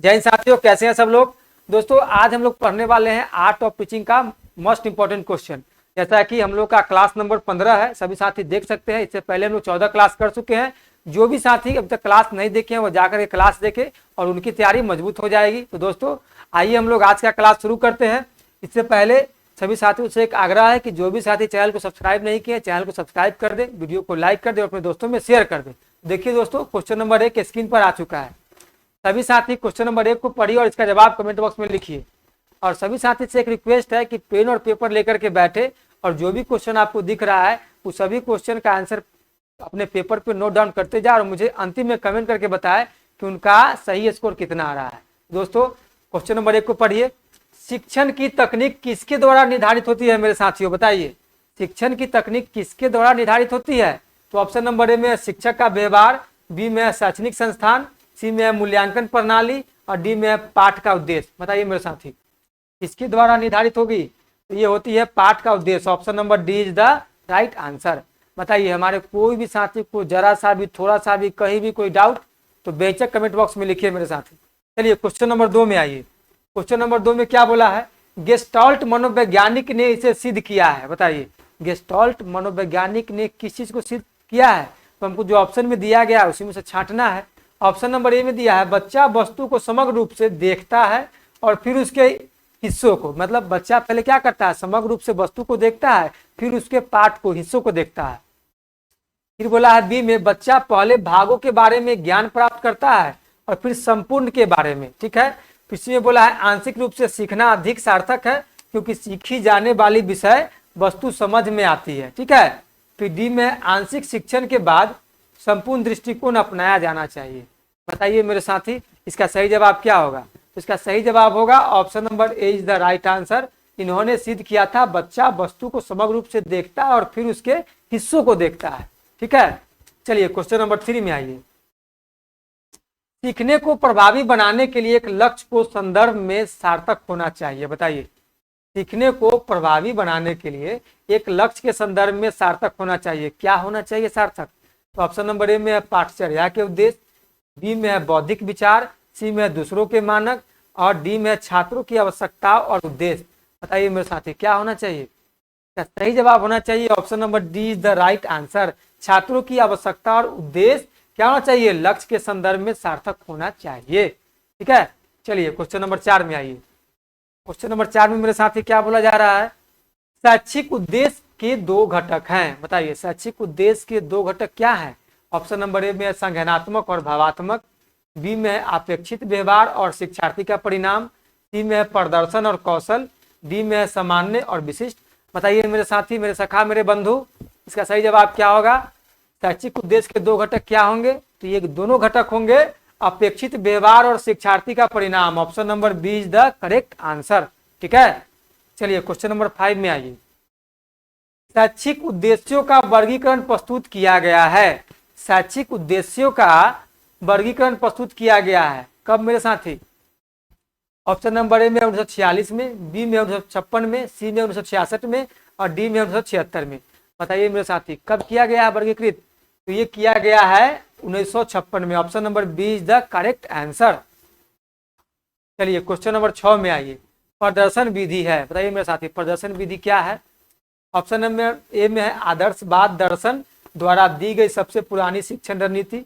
जय हिंद साथियों, कैसे हैं सब लोग। दोस्तों आज हम लोग पढ़ने वाले हैं आर्ट ऑफ टीचिंग का मोस्ट इंपॉर्टेंट क्वेश्चन। जैसा कि हम लोग का क्लास नंबर 15 है, सभी साथी देख सकते हैं। इससे पहले हम लोग 14 क्लास कर चुके हैं। जो भी साथी अभी तक क्लास नहीं देखे हैं वो जाकर के क्लास देखे और उनकी तैयारी मजबूत हो जाएगी। तो दोस्तों आइए हम लोग आज का क्लास शुरू करते हैं। इससे पहले सभी साथियों से एक आग्रह है कि जो भी साथी चैनल को सब्सक्राइब नहीं किए चैनल को सब्सक्राइब कर दे, वीडियो को लाइक कर दे और अपने दोस्तों में शेयर कर दे। देखिए दोस्तों, क्वेश्चन नंबर 1 स्क्रीन पर आ चुका है। सभी साथी क्वेश्चन नंबर 1 को पढ़िए और इसका जवाब कमेंट बॉक्स में लिखिए। और सभी साथी से एक रिक्वेस्ट है कि पेन और पेपर लेकर के बैठे और जो भी क्वेश्चन आपको दिख रहा है उस सभी क्वेश्चन का आंसर अपने पेपर पे नोट डाउन करते जाए और मुझे अंतिम में कमेंट करके बताए कि उनका सही स्कोर कितना आ रहा है। दोस्तों क्वेश्चन नंबर 1 को पढ़िए। शिक्षण की तकनीक किसके द्वारा निर्धारित होती है मेरे साथियों, बताइए। शिक्षण की तकनीक किसके द्वारा निर्धारित होती है? तो ऑप्शन नंबर ए में है शिक्षक का व्यवहार, बी में है शैक्षणिक संस्थान, सी में है मूल्यांकन प्रणाली और डी में है पाठ का उद्देश्य। बताइए मेरे साथी किसके द्वारा निर्धारित होगी? तो ये होती है पाठ का उद्देश्य। Option number D is the right answer. बताइए हमारे कोई भी साथी को जरा सा भी थोड़ा सा भी कहीं भी कोई डाउट तो बेशक कमेंट बॉक्स में लिखिए मेरे साथी। चलिए क्वेश्चन नंबर 2 में आइए। क्वेश्चन नंबर 2 में क्या बोला है? गेस्टाल्ट मनोवैज्ञानिक ने इसे सिद्ध किया है। बताइए गेस्टाल्ट मनोवैज्ञानिक ने किस चीज को सिद्ध किया है? तो हमको जो ऑप्शन में दिया गया है उसी में से छांटना है। ऑप्शन नंबर ए में दिया है बच्चा वस्तु को समग्र रूप से देखता है और फिर उसके हिस्सों को, मतलब बच्चा पहले क्या करता है, समग्र रूप से वस्तु को देखता है फिर उसके पार्ट को, हिस्सों को देखता है। फिर बोला है बी में बच्चा पहले भागों के बारे में ज्ञान प्राप्त करता है और फिर संपूर्ण के बारे में। ठीक है। फिर सी में बोला है आंशिक रूप से सीखना अधिक सार्थक है क्योंकि सीखी जाने वाली विषय वस्तु समझ में आती है। ठीक है। फिर डी में आंशिक शिक्षण के बाद संपूर्ण दृष्टिकोण अपनाया जाना चाहिए। बताइए मेरे साथी इसका सही जवाब क्या होगा? तो इसका सही जवाब होगा option number A is the right answer. इन्होंने सिद्ध किया था बच्चा वस्तु को समग्र रूप से देखता है और फिर उसके हिस्सों को देखता है। ठीक है। चलिए क्वेश्चन नंबर 3 में आइए। सीखने को प्रभावी बनाने के लिए एक लक्ष्य को संदर्भ में सार्थक होना चाहिए। बताइए सीखने को प्रभावी बनाने के लिए एक लक्ष्य के संदर्भ में सार्थक होना चाहिए। क्या होना चाहिए सार्थक? तो ऑप्शन नंबर ए में है पाठचर्या के उद्देश्य, बी में है बौद्धिक विचार, सी में है दूसरों के मानक और डी में है छात्रों की आवश्यकता और उद्देश्य। बताइए मेरे साथी क्या होना चाहिए? क्या सही जवाब होना चाहिए option number D is the right answer. छात्रों की आवश्यकता और उद्देश्य क्या होना चाहिए? लक्ष्य के संदर्भ में सार्थक होना चाहिए। ठीक है। चलिए क्वेश्चन नंबर 4 में आइए। क्वेश्चन नंबर 4 में मेरे साथी क्या बोला जा रहा है? शैक्षिक उद्देश्य के 2 घटक हैं। बताइए शैक्षिक उद्देश्य के 2 घटक क्या हैं? ऑप्शन नंबर ए में संज्ञानात्मक और भावात्मक, बी में है अपेक्षित व्यवहार और शिक्षार्थी का परिणाम, सी में है प्रदर्शन और कौशल, डी में है सामान्य और विशिष्ट। बताइए मेरे साथी, मेरे सखा, मेरे बंधु, इसका सही जवाब क्या होगा? शैक्षिक उद्देश्य के 2 घटक क्या होंगे? तो ये दोनों घटक होंगे अपेक्षित व्यवहार और शिक्षार्थी का परिणाम। Option number B is the correct answer. ठीक है। चलिए क्वेश्चन नंबर 5 में आइए। शैक्षिक उद्देश्यों का वर्गीकरण प्रस्तुत किया गया है। शैक्षिक उद्देश्यों का वर्गीकरण प्रस्तुत किया गया है कब मेरे साथी? ऑप्शन नंबर ए में 1946 में, बी में 1956 में, सी में 1966 में और डी में 1976 में। बताइए मेरे साथी कब किया गया है वर्गीकृत? तो ये किया गया है 1956 में। Option number B is the correct answer. चलिए क्वेश्चन नंबर 6 में आइए। प्रदर्शन विधि है। बताइए मेरे साथी प्रदर्शन विधि क्या है? ऑप्शन नंबर ए में है आदर्शवाद दर्शन द्वारा दी गई सबसे पुरानी शिक्षण रणनीति,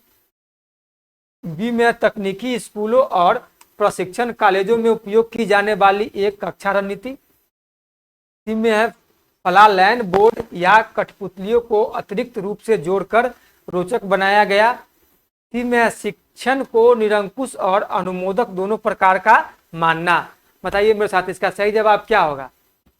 बी में है तकनीकी स्कूलों और प्रशिक्षण कॉलेजों में उपयोग की जाने वाली एक कक्षा रणनीति, सी में है फ्लालैंड बोर्ड या कठपुतलियों को अतिरिक्त रूप से जोड़कर रोचक बनाया गया, सी में है शिक्षण को निरंकुश और अनुमोदक दोनों प्रकार का मानना। बताइए मेरे साथ इसका सही जवाब क्या होगा?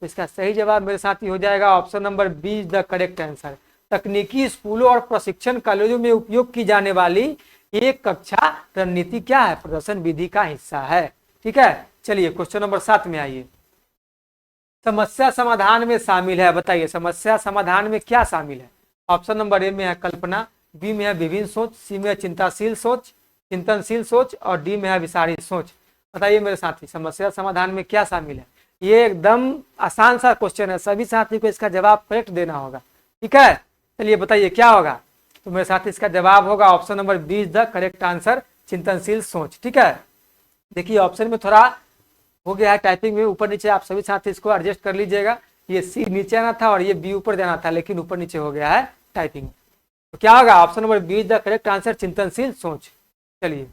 तो इसका सही जवाब मेरे साथ ही हो जाएगा option number B is the correct answer. तकनीकी स्कूलों और प्रशिक्षण कॉलेजों में उपयोग की जाने वाली एक कक्षा रणनीति क्या है? प्रदर्शन विधि का हिस्सा है। ठीक है। चलिए क्वेश्चन नंबर 7 में आइए। समस्या समाधान में शामिल है। बताइए समस्या समाधान में क्या शामिल है? ऑप्शन नंबर ए में है कल्पना, बी में है विभिन्न सोच, सी में है चिंताशील सोच, चिंतनशील सोच और डी में है विचारी सोच। बताइए मेरे साथी समस्या समाधान में क्या शामिल है? ये एकदम आसान सा क्वेश्चन है, सभी साथी को इसका जवाब करेक्ट देना होगा। ठीक है। चलिए बताइए क्या होगा? तो मेरे साथ इसका जवाब होगा option number B is the correct answer, चिंतनशील सोच। ठीक है। देखिए ऑप्शन में थोड़ा हो गया है टाइपिंग में ऊपर नीचे, आप सभी साथी इसको एडजस्ट कर लीजिएगा। ये सी नीचे आना था और ये बी ऊपर जाना था, लेकिन ऊपर नीचे हो गया है टाइपिंग। तो क्या होगा option number B is the correct answer, चिंतनशील सोच। चलिए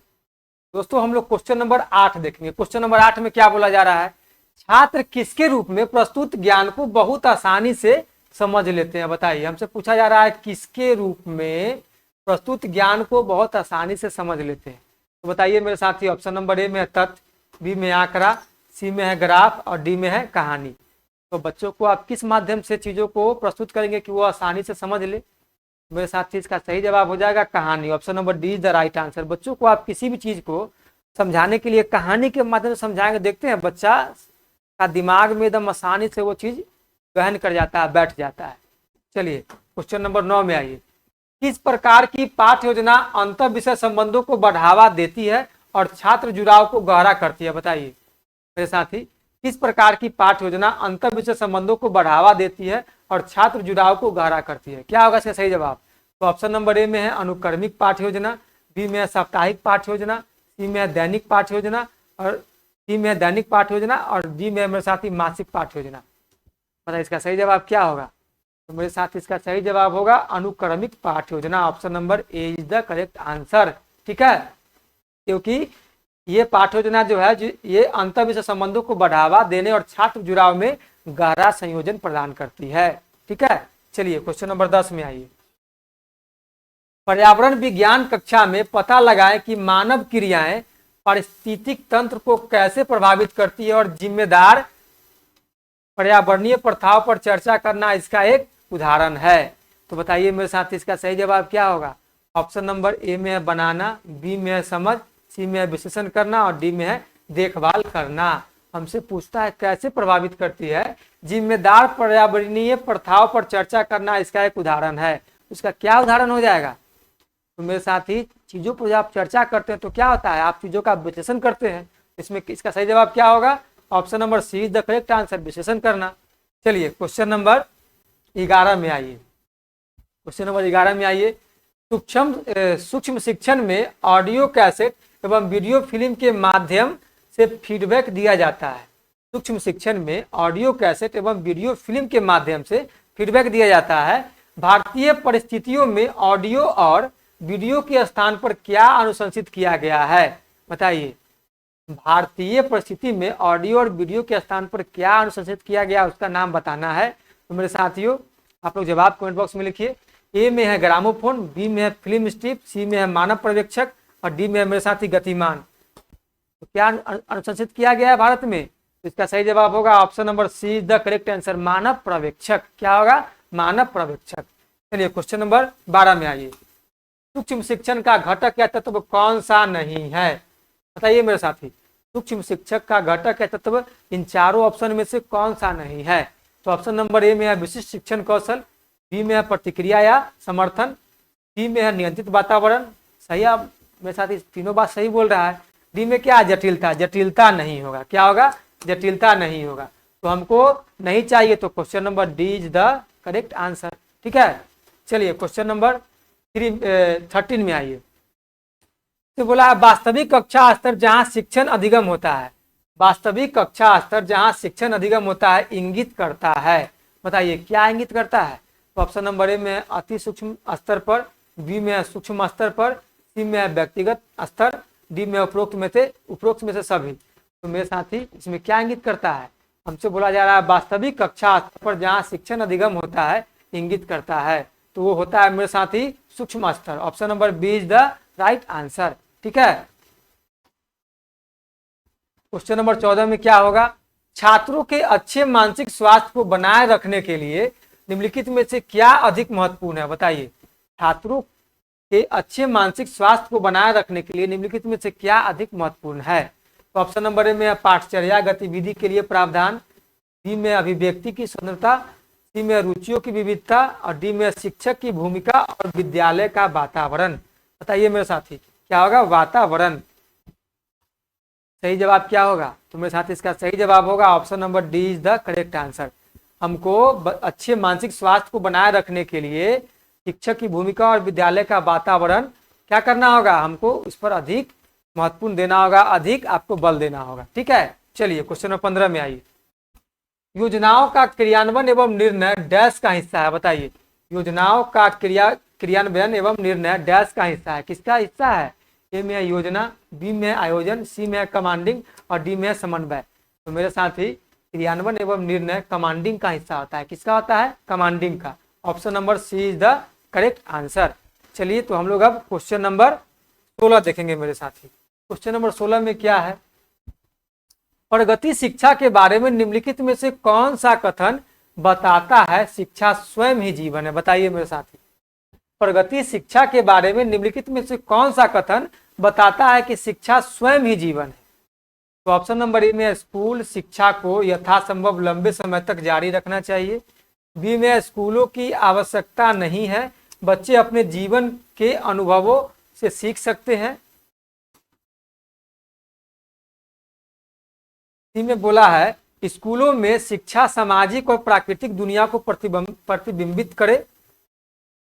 दोस्तों हम लोग क्वेश्चन नंबर 8 देखेंगे। क्वेश्चन नंबर 8 में क्या बोला जा रहा है, छात्र किसके रूप में प्रस्तुत ज्ञान को बहुत आसानी से समझ लेते हैं? बताइए, हमसे पूछा जा रहा है किसके रूप में प्रस्तुत ज्ञान को बहुत आसानी से समझ लेते हैं। तो बताइए मेरे साथी, ऑप्शन नंबर ए में है तथ्य, बी में आंकड़ा, सी में है ग्राफ और डी में है कहानी। तो बच्चों को आप किस माध्यम से चीजों को प्रस्तुत करेंगे कि वो आसानी से समझ ले? मेरे साथी इसका सही जवाब हो जाएगा कहानी। Option number D is the right answer. बच्चों को आप किसी भी चीज को समझाने के लिए कहानी के माध्यम से समझाएंगे, देखते हैं बच्चा का दिमाग में एकदम आसानी से वो चीज गहन कर जाता है, बैठ जाता है। चलिए क्वेश्चन नंबर 9 में आइए। किस प्रकार की पाठ्य योजना अंतर विषय संबंधों को बढ़ावा देती है और छात्र जुड़ाव को गहरा करती है? बताइए मेरे साथी, किस प्रकार की पाठ्य योजना अंतर विषय संबंधों को बढ़ावा देती है और छात्र जुड़ाव को गहरा करती है? क्या होगा इसका सही जवाब? तो ऑप्शन नंबर ए में है अनुक्रमिक पाठ्य योजना, बी में है साप्ताहिक पाठ्य योजना, सी में है दैनिक पाठ्य योजना और सी में है दैनिक पाठ्य योजना और डी में मेरे साथी मासिक पाठ्य योजना। बताइए इसका सही जवाब क्या होगा? तो मेरे साथ इसका सही जवाब होगा अनुक्रमिक पाठ्य योजना। Option number A is the correct answer. ठीक है, क्योंकि ये पाठ्य योजना जो है ये अंतर विषय संबंधों को बढ़ावा देने और छात्र जुड़ाव में गहरा संयोजन प्रदान करती है। ठीक है, चलिए क्वेश्चन नंबर 10 में आइए। पर्यावरण विज्ञान कक्षा में पता लगाएं कि मानव क्रियाएं पारिस्थितिक तंत्र को कैसे प्रभावित करती है और जिम्मेदार पर्यावरणीय प्रथाओं पर चर्चा करना इसका एक उदाहरण है। तो बताइए मेरे साथ इसका सही जवाब क्या होगा? ऑप्शन नंबर ए में है बनाना, बी में है समझ, सी में है विश्लेषण करना और डी में है देखभाल करना। हमसे पूछता है कैसे प्रभावित करती है, जिम्मेदार पर्यावरणीय प्रथाओं पर चर्चा करना इसका एक उदाहरण है। उसका क्या उदाहरण हो जाएगा? तो मेरे साथ ही चीजों पर जब आप चर्चा करते हैं तो क्या होता है, आप चीजों का विश्लेषण करते हैं। इसमें इसका सही जवाब क्या होगा? Option number C is the correct answer, विश्लेषण करना। चलिए क्वेश्चन नंबर 11 में आइए। क्वेश्चन नंबर 11 में आइए। सूक्ष्म शिक्षण में ऑडियो कैसेट एवं वीडियो फिल्म के माध्यम से फीडबैक दिया जाता है। सूक्ष्म शिक्षण में ऑडियो कैसेट एवं वीडियो फिल्म के माध्यम से फीडबैक दिया जाता है। भारतीय परिस्थितियों में ऑडियो और वीडियो के स्थान पर क्या अनुशंसित किया गया है? बताइए, भारतीय परिस्थिति में ऑडियो और वीडियो के स्थान पर क्या अनुशंसित किया गया, उसका नाम बताना है। तो मेरे साथियों आप लोग जवाब कमेंट बॉक्स में लिखिए। ए में है ग्रामोफोन, बी में है फिल्म स्ट्रिप, सी में है मानव पर्यवेक्षक और डी में है मेरे साथी गतिमान। तो क्या अनुशंसित किया गया है भारत में? तो इसका सही जवाब होगा option number C the correct answer, मानव पर्यवेक्षक। क्या होगा? मानव पर्यवेक्षक। चलिए क्वेश्चन नंबर 12 में आइए। सूक्ष्म शिक्षण का घटक या तत्व कौन सा नहीं है? बताइए मेरे साथी, सूक्ष्म शिक्षक का घटक या तत्व इन चारों ऑप्शन में से कौन सा नहीं है? तो ऑप्शन नंबर ए में है विशिष्ट शिक्षण कौशल, बी में है प्रतिक्रिया या समर्थन, सी में है नियंत्रित वातावरण। सही, आप मेरे साथी तीनों बात सही बोल रहा है। डी में क्या? जटिलता। जटिलता नहीं होगा। क्या होगा? जटिलता नहीं होगा। तो हमको नहीं चाहिए, तो question number D is the correct answer. ठीक है, चलिए क्वेश्चन नंबर 13 में आइए। तो बोला वास्तविक कक्षा स्तर जहां शिक्षण अधिगम होता है, वास्तविक कक्षा स्तर जहां शिक्षण अधिगम होता है इंगित करता है। बताइए क्या इंगित करता है? तो ऑप्शन नंबर ए में अति सूक्ष्म स्तर पर, बी में सूक्ष्म स्तर पर, सी में व्यक्तिगत स्तर, डी में उपरोक्त में से सभी। तो मेरे साथी इसमें क्या इंगित करता है? हमसे बोला जा रहा है वास्तविक कक्षा स्तर पर जहाँ शिक्षण अधिगम होता है इंगित करता है, तो वो होता है मेरे साथी सूक्ष्म स्तर। Option number B is the right answer. ठीक है, क्वेश्चन नंबर 14 में क्या होगा? छात्रों के अच्छे मानसिक स्वास्थ्य को बनाए रखने के लिए निम्नलिखित में से क्या अधिक महत्वपूर्ण है? बताइए, छात्रों के अच्छे मानसिक स्वास्थ्य को बनाए रखने के लिए निम्नलिखित में से क्या अधिक महत्वपूर्ण है? तो ऑप्शन नंबर ए में पाठचर्या गतिविधि के लिए प्रावधान, बी में अभिव्यक्ति की स्वतंत्रता, सी में रुचियों की विविधता और डी में शिक्षक की भूमिका और विद्यालय का वातावरण। बताइए मेरे साथी क्या होगा? वातावरण। सही जवाब क्या होगा? तो मेरे साथ इसका सही जवाब होगा option number D is the correct answer. हमको अच्छे मानसिक स्वास्थ्य को बनाए रखने के लिए शिक्षक की भूमिका और विद्यालय का वातावरण क्या करना होगा? हमको उस पर अधिक महत्वपूर्ण देना होगा, अधिक आपको बल देना होगा। ठीक है, चलिए क्वेश्चन नंबर 15 में आइए। योजनाओं का क्रियान्वयन एवं निर्णय डैश का हिस्सा है, बताइए। योजनाओं का क्रियान्वयन एवं निर्णय डैश का हिस्सा है, किसका हिस्सा है? ए में है योजना, बी में है आयोजन, सी में है कमांडिंग और डी में है समन्वय। तो मेरे साथी क्रियान्वयन एवं निर्णय कमांडिंग का हिस्सा होता है, किसका होता है? कमांडिंग का। Option number C is the correct answer. चलिए तो हम लोग अब क्वेश्चन नंबर 16 देखेंगे मेरे साथी। क्वेश्चन नंबर 16 में क्या है? प्रगति शिक्षा के बारे में निम्नलिखित में से कौन सा कथन बताता है शिक्षा स्वयं ही जीवन है? बताइए मेरे साथी, प्रगति शिक्षा के बारे में निम्नलिखित में से कौन सा कथन बताता है कि शिक्षा स्वयं ही जीवन है? तो ऑप्शन नंबर ए में स्कूल शिक्षा को यथासंभव लंबे समय तक जारी रखना चाहिए। बी में स्कूलों की आवश्यकता नहीं है, बच्चे अपने जीवन के अनुभवों से सीख सकते हैं। सी में बोला है स्कूलों में शिक्षा सामाजिक और प्राकृतिक दुनिया को प्रतिबिंबित करे।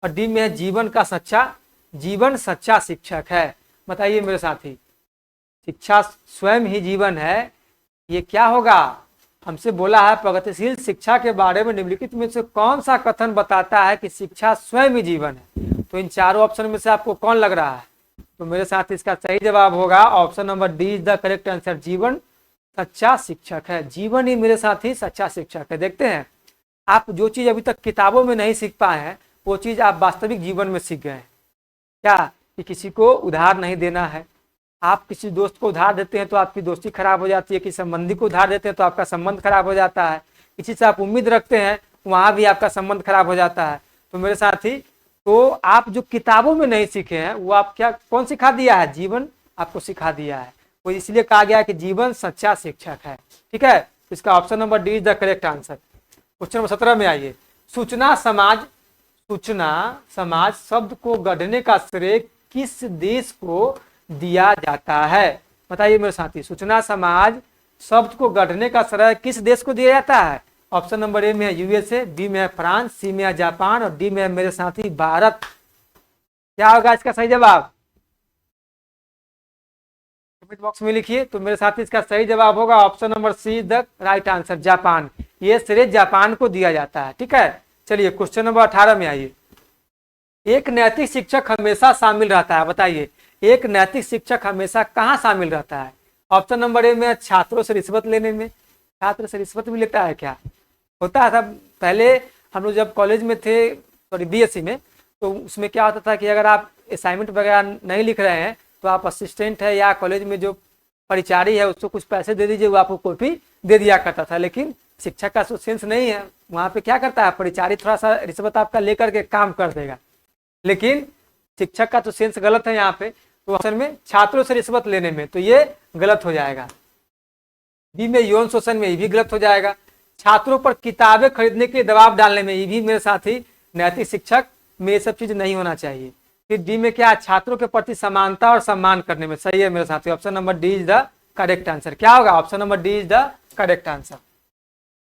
और डी में जीवन सच्चा शिक्षक है। बताइए मेरे साथी, शिक्षा स्वयं ही जीवन है, ये क्या होगा? हमसे बोला है प्रगतिशील शिक्षा के बारे में निम्नलिखित में से कौन सा कथन बताता है कि शिक्षा स्वयं ही जीवन है? तो इन चारों ऑप्शन में से आपको कौन लग रहा है? तो मेरे साथ इसका सही जवाब होगा option number D is the correct answer. जीवन सच्चा शिक्षक है, जीवन ही मेरे साथी सच्चा शिक्षक है। देखते हैं, आप जो चीज अभी तक किताबों में नहीं सीख पाए हैं वो चीज आप वास्तविक जीवन में सीख गए हैं। क्या? कि किसी को उधार नहीं देना है। आप किसी दोस्त को उधार देते हैं तो आपकी दोस्ती खराब हो जाती है, किसी संबंधी को उधार देते हैं तो आपका संबंध खराब हो जाता है, किसी से आप उम्मीद रखते हैं वहां भी आपका संबंध खराब हो जाता है। तो मेरे साथी, तो आप जो किताबों में नहीं सीखे हैं वो आप क्या कौन सिखा दिया है? जीवन आपको सिखा दिया है। तो इसलिए कहा गया है कि जीवन सच्चा शिक्षक है। ठीक है, इसका option number D is the correct answer. Question number 17 में आइए। सूचना समाज शब्द को गढ़ने का श्रेय किस देश को दिया जाता है? बताइए मेरे साथी, सूचना समाज शब्द को गढ़ने का श्रेय किस देश को दिया जाता है? ऑप्शन नंबर ए में है यूएसए, बी में है फ्रांस, सी में है जापान और डी में है मेरे साथी भारत। क्या होगा इसका सही जवाब? कमेंट बॉक्स में लिखिए। तो मेरे साथी इसका सही जवाब होगा option number C the right answer, Japan. ये श्रेय जापान को दिया जाता है। ठीक है, चलिए क्वेश्चन नंबर 18 में आइए। एक नैतिक शिक्षक हमेशा शामिल रहता है, बताइए एक नैतिक शिक्षक हमेशा कहाँ शामिल रहता है? ऑप्शन नंबर ए में छात्रों से रिश्वत लेने में। छात्र से रिश्वत भी लेता है क्या? होता था पहले, हम लोग जब कॉलेज में थे, सॉरी बीएससी में, तो उसमें क्या होता था कि अगर आप असाइनमेंट वगैरह नहीं लिख रहे हैं तो आप असिस्टेंट है या कॉलेज में जो परिचारी है उसको कुछ पैसे दे दीजिए, वो आपको कॉपी दे दिया करता था। लेकिन शिक्षक का सेंस नहीं है, वहाँ पे क्या करता है परिचारी थोड़ा सा रिश्वत आपका लेकर के काम कर देगा, लेकिन शिक्षक का तो सेंस गलत है यहाँ पे। तो ऑप्शन में छात्रों से रिश्वत लेने में, तो ये गलत हो जाएगा। बी में यौन शोषण में, ये भी गलत हो जाएगा। छात्रों पर किताबें खरीदने के दबाव डालने में, ये भी मेरे साथी नैतिक शिक्षक में ये सब चीज नहीं होना चाहिए। फिर डी में क्या? छात्रों के प्रति समानता और सम्मान करने में। सही है मेरे साथी, option number D is the correct answer. क्या होगा? Option number D is the correct answer.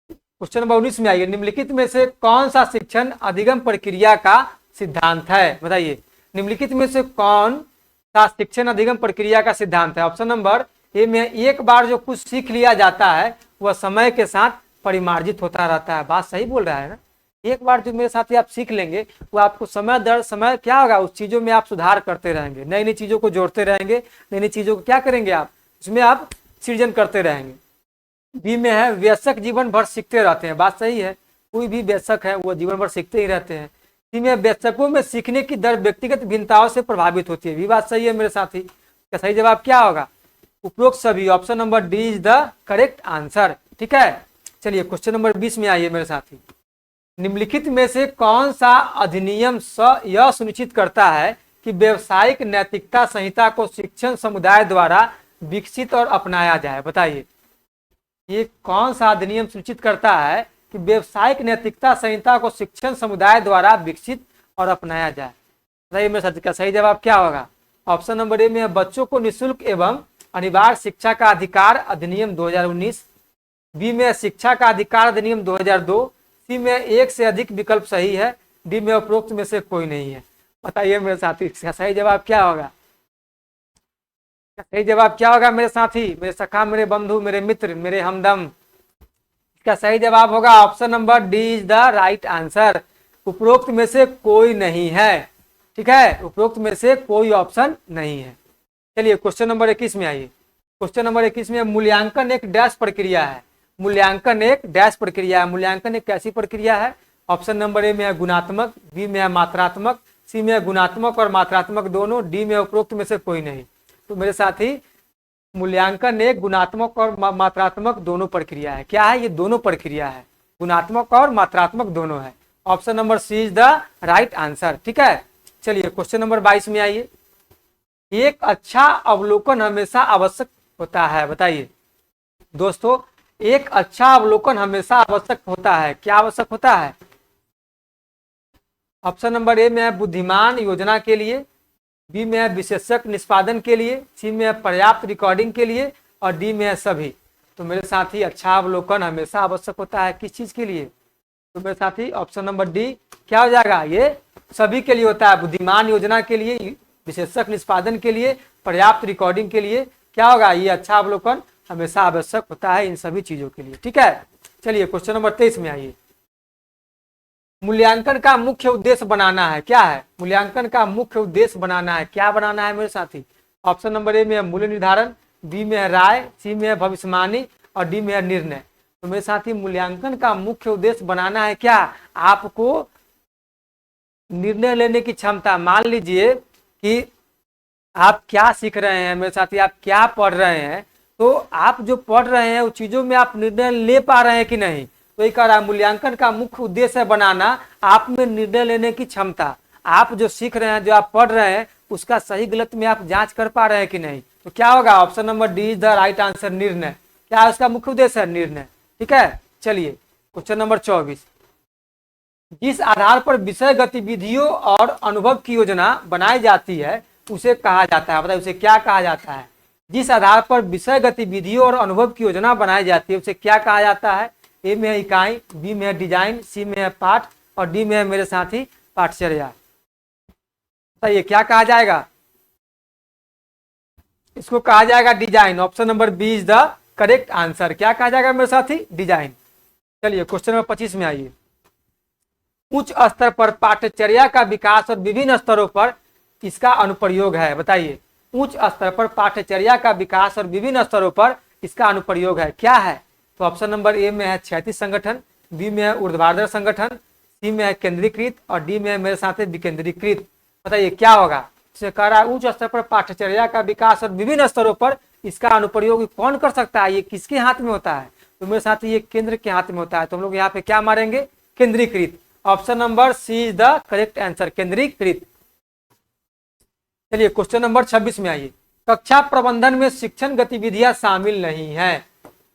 Question number 19 में आइए। निम्नलिखित में से कौन सा शिक्षण अधिगम प्रक्रिया का सिद्धांत है? बताइए निम्नलिखित में से कौन सा शिक्षण अधिगम प्रक्रिया का सिद्धांत है? ऑप्शन नंबर ए में एक बार जो कुछ सीख लिया जाता है वह समय के साथ परिमार्जित होता रहता है। बात सही बोल रहा है ना? एक बार जो मेरे साथी आप सीख लेंगे वो आपको समय दर समय क्या होगा, उस चीजों में आप सुधार करते रहेंगे, नई नई चीजों को जोड़ते रहेंगे, नई नई चीजों को क्या करेंगे आप उसमें आप सृजन करते रहेंगे। बी में है वयस्क जीवन भर सीखते रहते हैं। बात सही है, कोई भी वयस्क है वो जीवन भर सीखते ही रहते हैं। सी में वयस्कों में सीखने की दर व्यक्तिगत भिन्नताओं से प्रभावित होती है। भी बात सही है मेरे साथी। इसका सही जवाब क्या होगा? उपरोक्त सभी। Option number D is the correct answer. ठीक है, चलिए क्वेश्चन नंबर 20 में आइए मेरे साथी। निम्नलिखित में से कौन सा अधिनियम यह सुनिश्चित करता है कि व्यवसायिक नैतिकता संहिता को शिक्षण समुदाय द्वारा विकसित और अपनाया जाए? बताइए ये कौन सा अधिनियम सुनिश्चित करता है कि व्यवसायिक नैतिकता संहिता को शिक्षण समुदाय द्वारा विकसित और अपनाया जाए? बताइए मेरे साथी का सही जवाब क्या होगा? ऑप्शन नंबर ए में बच्चों को निःशुल्क एवं अनिवार्य शिक्षा का अधिकार अधिनियम 2019, बी में शिक्षा का अधिकार अधिनियम 2002, सी में एक से अधिक विकल्प सही है, डी में उपरोक्त में से कोई नहीं है। बताइए मेरे साथी इसका सही जवाब क्या होगा? सही जवाब क्या होगा मेरे साथी, मेरे सखा, मेरे बंधु, मेरे मित्र, मेरे हमदम? इसका सही जवाब होगा option number D is the right answer. उपरोक्त में से कोई नहीं है। ठीक है, उपरोक्त में से कोई ऑप्शन नहीं है। चलिए क्वेश्चन नंबर 21 में आइए। क्वेश्चन नंबर 21 में मूल्यांकन एक डैश प्रक्रिया है। मूल्यांकन एक डैश प्रक्रिया है। मूल्यांकन एक कैसी प्रक्रिया है? ऑप्शन नंबर ए में है गुणात्मक, बी में है मात्रात्मक, सी में है गुणात्मक और मात्रात्मक दोनों, डी में उपरोक्त में से कोई नहीं। तो मेरे साथी मूल्यांकन एक गुणात्मक और मात्रात्मक दोनों प्रक्रिया है। क्या है? ये दोनों प्रक्रिया है, गुणात्मक और मात्रात्मक दोनों है। Option number C is the right answer. ठीक है, चलिए क्वेश्चन नंबर 22 में आइए। एक अच्छा अवलोकन हमेशा आवश्यक होता है। बताइए दोस्तों, एक अच्छा अवलोकन हमेशा आवश्यक होता है। क्या आवश्यक होता है? ऑप्शन नंबर ए में है बुद्धिमान योजना के लिए, बी में है विशेषज्ञ निष्पादन के लिए, सी में है पर्याप्त रिकॉर्डिंग के लिए और डी में है सभी। तो मेरे साथी अच्छा अवलोकन हमेशा आवश्यक होता है किस चीज के लिए? तो मेरे साथी ऑप्शन नंबर डी क्या हो जाएगा? ये सभी के लिए होता है। बुद्धिमान योजना के लिए, विशेषज्ञ निष्पादन के लिए, पर्याप्त रिकॉर्डिंग के लिए क्या होगा? ये अच्छा अवलोकन हमेशा आवश्यक होता है इन सभी चीजों के लिए। ठीक है, चलिए क्वेश्चन नंबर 23 में आइए। मूल्यांकन का मुख्य उद्देश्य बनाना है। क्या है? मूल्यांकन का मुख्य उद्देश्य बनाना है। क्या बनाना है मेरे साथी? ऑप्शन नंबर ए में है मूल्य निर्धारण, बी में है राय, सी में है भविष्यवाणी और डी में है निर्णय। तो मेरे साथी मूल्यांकन का मुख्य उद्देश्य बनाना है क्या? आपको निर्णय लेने की क्षमता। मान लीजिए कि आप क्या सीख रहे हैं मेरे साथी, आप क्या पढ़ रहे हैं, तो आप जो पढ़ रहे हैं उस चीजों में आप निर्णय ले पा रहे हैं कि नहीं? तो ये कह रहा है मूल्यांकन का मुख्य उद्देश्य है बनाना आप में निर्णय लेने की क्षमता। आप जो सीख रहे हैं, जो आप पढ़ रहे हैं, उसका सही गलत में आप जांच कर पा रहे हैं कि नहीं? तो क्या होगा? Option number D is the right answer, निर्णय। क्या है उसका मुख्य उद्देश्य है? निर्णय। ठीक है, चलिए क्वेश्चन नंबर 24। जिस आधार पर विषय गतिविधियों और अनुभव की योजना बनाई जाती है उसे कहा जाता है। बताइए उसे क्या कहा जाता है? जिस आधार पर विषय गतिविधियों और अनुभव की योजना बनाई जाती है उसे क्या कहा जाता है? ए में है इकाई, बी में है डिजाइन, सी में है पाठ और डी में है मेरे साथी पाठचर्या। बताइए क्या कहा जाएगा? इसको कहा जाएगा design. Option number B is the correct answer. क्या कहा जाएगा मेरे साथी? डिजाइन। चलिए क्वेश्चन नंबर 25 में आइए। उच्च स्तर पर पाठचर्या का विकास और विभिन्न स्तरों पर इसका अनुप्रयोग है। बताइए उच्च स्तर पर पाठचर्या का विकास और विभिन्न स्तरों पर इसका अनुप्रयोग है। क्या है? तो ऑप्शन नंबर ए में है क्षैतिज संगठन, बी में है ऊर्ध्वाधर संगठन, सी में है केंद्रीकृत और डी में है मेरे साथ विकेंद्रीकृत। बताइए क्या होगा? इसे कह रहा है उच्च स्तर पर पाठचर्या का विकास और विभिन्न स्तरों पर इसका अनुप्रयोग कौन कर सकता है? ये किसके हाथ में होता है? तो मेरे साथ ये केंद्र के हाथ में होता है। तो हम लोग यहाँ पे क्या मारेंगे? केंद्रीकृत। Option number C is the correct answer, केंद्रीकृत। चलिए क्वेश्चन नंबर 26 में आइए। कक्षा प्रबंधन में शिक्षण गतिविधियां शामिल नहीं है।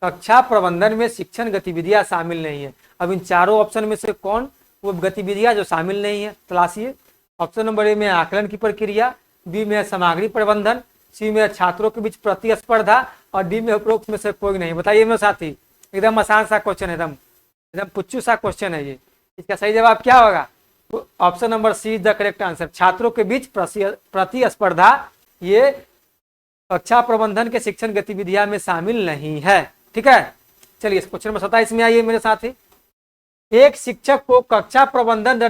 कक्षा प्रबंधन में शिक्षण गतिविधियां शामिल नहीं है। अब इन चारों ऑप्शन में से कौन वो गतिविधियां जो शामिल नहीं है तलाशिए। ऑप्शन नंबर ए में आकलन की प्रक्रिया, बी में सामग्री प्रबंधन, सी में छात्रों के बीच प्रतिस्पर्धा और डी में उपरोक्त में से कोई नहीं। बताइए मेरे साथी, एकदम आसान सा क्वेश्चन है, एकदम एकदम पुच्चू सा क्वेश्चन है ये। इसका सही जवाब क्या होगा? Option number C is the correct answer, छात्रों के बीच प्रतिस्पर्धा ये कक्षा प्रबंधन के शिक्षण गतिविधियां में शामिल नहीं है। ठीक है, चलिए इस क्वेश्चन नंबर 27 में आइए मेरे साथी। एक शिक्षक को कक्षा प्रबंधन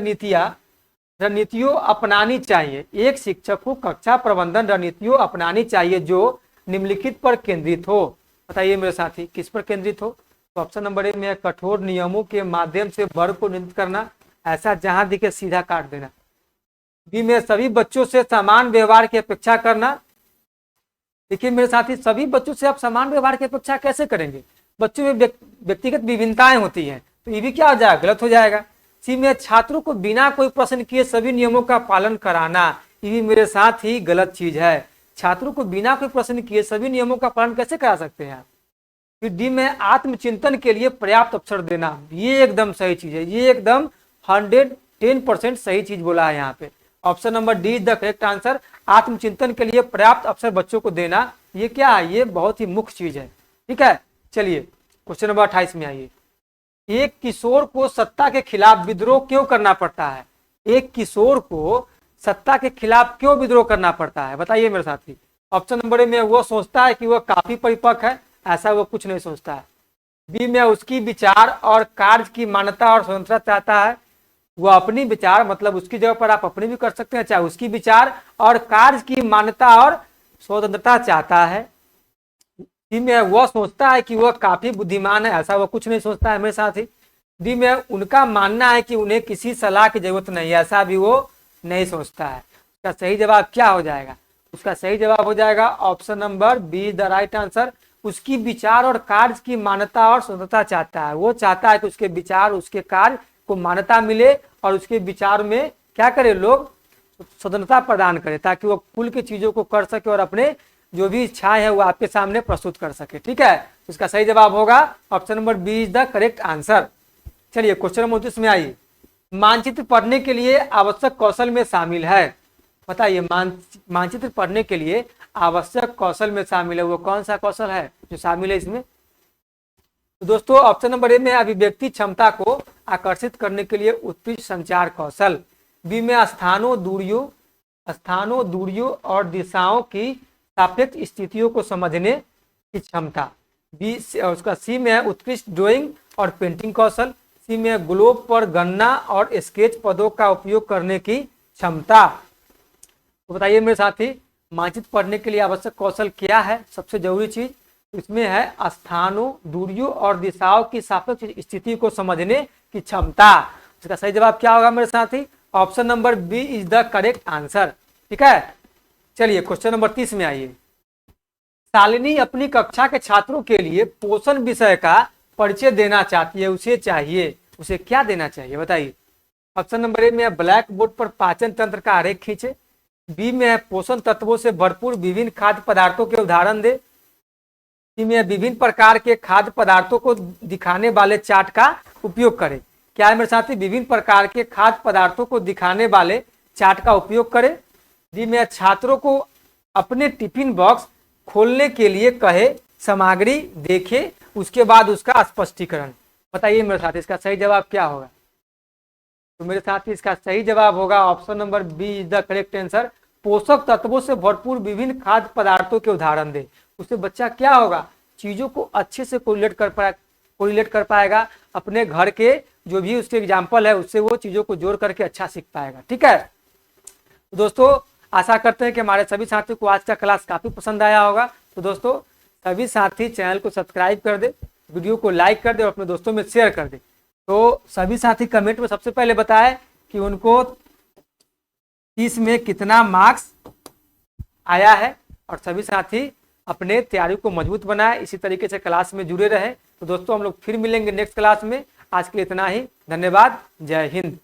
रणनीतियों अपनानी चाहिए। एक शिक्षक को कक्षा प्रबंधन रणनीतियों अपनानी चाहिए जो निम्नलिखित पर केंद्रित हो। बताइए मेरे साथी किस पर केंद्रित हो? तो ऑप्शन नंबर ए में कठोर नियमों के माध्यम से वर्ग को नियंत्रित करना, ऐसा जहां दिखे सीधा काट देना। बी में सभी बच्चों से समान व्यवहार की अपेक्षा करना। देखिए मेरे साथी, सभी बच्चों से आप समान व्यवहार की अपेक्षा कैसे करेंगे? बच्चों में व्यक्तिगत विभिन्नताएं होती हैं, तो ये भी क्या हो जाएगा? गलत हो जाएगा। सी में छात्रों को बिना कोई प्रश्न किए सभी नियमों का पालन कराना, ये भी मेरे साथ ही गलत चीज है। छात्रों को बिना कोई प्रश्न किए सभी नियमों का पालन कैसे करा सकते हैं आप? फिर डी में आत्मचिंतन के लिए पर्याप्त अवसर देना, ये एकदम सही चीज है। ये एकदम 110% सही चीज बोला है यहाँ पे। Option number D is the correct answer, आत्मचिंतन के लिए पर्याप्त अवसर बच्चों को देना, ये क्या है? ये बहुत ही मुख्य चीज है। ठीक है, चलिए क्वेश्चन नंबर 28 में आइए। एक किशोर को सत्ता के खिलाफ विद्रोह क्यों करना पड़ता है? एक किशोर को सत्ता के खिलाफ क्यों विद्रोह करना पड़ता है? बताइए मेरे साथी। ऑप्शन नंबर ए में वो सोचता है कि वह काफी परिपक्व है, ऐसा वो कुछ नहीं सोचता है। बी में उसकी विचार और कार्य की मान्यता और स्वतंत्रता चाहता है, वो अपनी विचार मतलब उसकी जगह पर आप अपनी भी कर सकते हैं, चाहे उसकी विचार और कार्य की मान्यता और स्वतंत्रता चाहता है। डी में वह सोचता है कि वह काफी बुद्धिमान है, ऐसा वह कुछ नहीं सोचता है मेरे साथ ही। डी में उनका मानना है कि उन्हें किसी सलाह की जरूरत नहीं है, ऐसा भी वो नहीं सोचता है। उसका सही जवाब क्या हो जाएगा? उसका सही जवाब हो जाएगा option number be the right answer. उसकी विचार और कार्य की मान्यता और स्वतंत्रता चाहता है, वो चाहता है कि उसके विचार उसके कार्य को मान्यता मिले और उसके विचार में क्या करे, लोग स्वतंत्रता प्रदान करे ताकि वो खुल के चीजों को कर सके और अपने जो भी इच्छाएं हैं वो आपके सामने प्रस्तुत कर सके। ठीक है, इसका सही जवाब होगा option number B is the correct answer. चलिए क्वेश्चन नंबर 29 में आइए। मानचित्र पढ़ने के लिए आवश्यक कौशल में शामिल है, बताइए मानचित्र पढ़ने के लिए आवश्यक कौशल में शामिल है, वो कौन सा कौशल है जो शामिल है इसमें? तो दोस्तों ऑप्शन नंबर ए में अभिव्यक्ति क्षमता को आकर्षित करने के लिए उत्कृष्ट संचार कौशल। बी में स्थानों दूरियों और दिशाओं की सापेक्ष स्थितियों को समझने की क्षमता। बी उसका सी में है उत्कृष्ट ड्राइंग और पेंटिंग कौशल। सी में ग्लोब पर गणना और स्केच पदों का उपयोग करने की क्षमता। तो बताइए मेरे साथी, मानचित्र पढ़ने के लिए आवश्यक कौशल क्या है? सबसे जरूरी चीज इसमें है स्थानों दूरियों और दिशाओं की सापेक्ष स्थिति को समझने की क्षमता। इसका सही जवाब क्या होगा मेरे साथी? Option number B is the correct answer. ठीक है, चलिए क्वेश्चन नंबर 30 में आइए। शालिनी अपनी कक्षा के छात्रों के लिए पोषण विषय का परिचय देना चाहती है, उसे क्या देना चाहिए बताइए? ऑप्शन नंबर ए में ब्लैक बोर्ड पर पाचन तंत्र का आरेख खींचे। बी में है पोषण तत्वों से भरपूर विभिन्न खाद्य पदार्थों के उदाहरण दे। सी में विभिन्न प्रकार के खाद्य पदार्थों को दिखाने वाले चार्ट का उपयोग करें। क्या है मेरे साथी? विभिन्न प्रकार के खाद्य पदार्थों को दिखाने वाले चार्ट का उपयोग करें। डी में छात्रों को अपने टिफिन बॉक्स खोलने के लिए कहे, सामग्री देखे, उसके बाद उसका स्पष्टीकरण। बताइए मेरे साथ इसका सही जवाब क्या होगा? तो मेरे साथ इसका सही जवाब होगा option number B is the correct answer. पोषक तत्वों से भरपूर विभिन्न खाद्य पदार्थों के उदाहरण दे। उससे बच्चा क्या होगा, चीजों को अच्छे से कोरिलेट कर पाएगा, अपने घर के जो भी उसके एग्जाम्पल है उससे वो चीजों को जोड़ करके अच्छा सीख पाएगा। ठीक है तो दोस्तों, आशा करते हैं कि हमारे सभी साथियों को आज का क्लास काफी पसंद आया होगा। तो दोस्तों सभी साथी चैनल को सब्सक्राइब कर दे, वीडियो को लाइक कर दे और अपने दोस्तों में शेयर कर दे। तो सभी साथी कमेंट में सबसे पहले बताएं कि उनको 30 में कितना मार्क्स आया है, और सभी साथी अपने तैयारी को मजबूत बनाए, इसी तरीके से क्लास में जुड़े रहे। तो दोस्तों हम लोग फिर मिलेंगे नेक्स्ट क्लास में। आज के लिए इतना ही, धन्यवाद, जय हिंद।